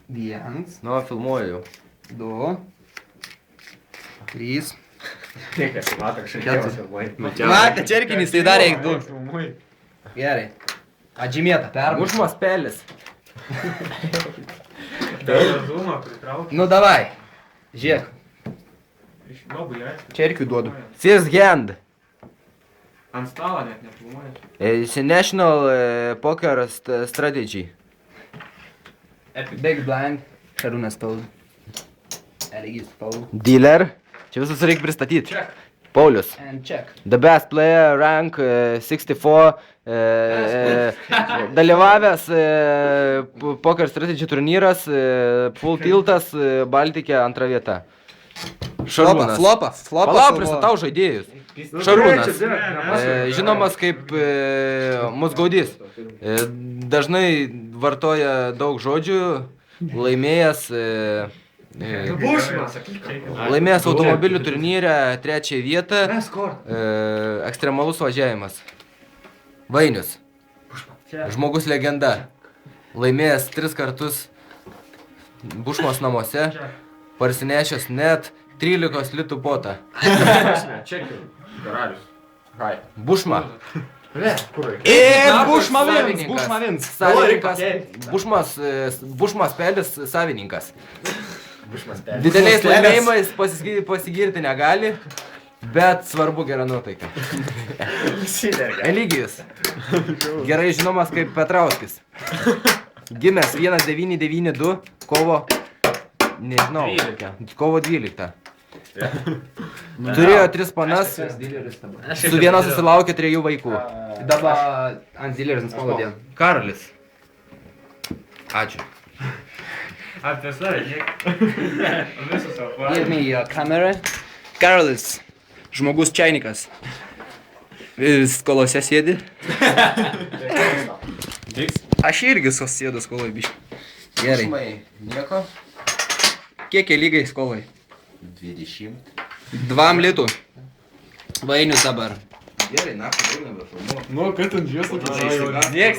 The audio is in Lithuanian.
Vienas, Nu, filmuoju. 2, 3. Čia. Matė, čerkinis, tai dar reik 2. Gerai. Atžymėta, permuš. Bušmas pelis. Nu, davai. Žiūrėk. Čerkių duodu. First hand. Ant stalo net nefilmuoja. It's a national poker strategy. Big blind. Šarūnas spauda. Eligis spauda. Dealer. Čia visus reikia pristatyti. Paulius. And check. The best player, rank 64. Dalyvavęs poker strategy turnyras, full tiltas, Baltikė antra vieta. Šarūnas. Flopa. Palauk, pristatau žaidėjus. Šarūnas. Žinomas kaip musgaudys. Dažnai vartoja daug žodžių. Laimėjęs automobilių turnyre 3 vietą. Ekstremalus važiavimas. Vainius. Žmogus legenda. Laimėjęs 3 kartus Bušmos namuose. Parsinešęs net 13 litų potą. Čekių. Karalius. Hai. Bušma. Ir Bušma vins. Savininkas. Bušmas pelis savininkas. Dideliais laimėjimais pasigirti negali, bet svarbu gera nuotaika. Eligijus. Gerai žinomas kaip Petrauskis. Gimęs 1992 kovo, nežinau, kovo 12. Turėjo 3 panas, su viena susilaukė 3 vaikų. Dabar ant dileris spauda dien. Karolis. Ačiū. Apie save, žiūrėk. Visus apvarė. Give me your camera. Karolis. Žmogus čainikas. Skolose sėdi. Aš irgi sėdu skolai biškai. Gerai. Nieko. Kiek lygai skolai? 20. 2 litų. Vainius dabar. Gerai, naktį daug nebefilmuoju. Nu, kad ant žiesų. Nieks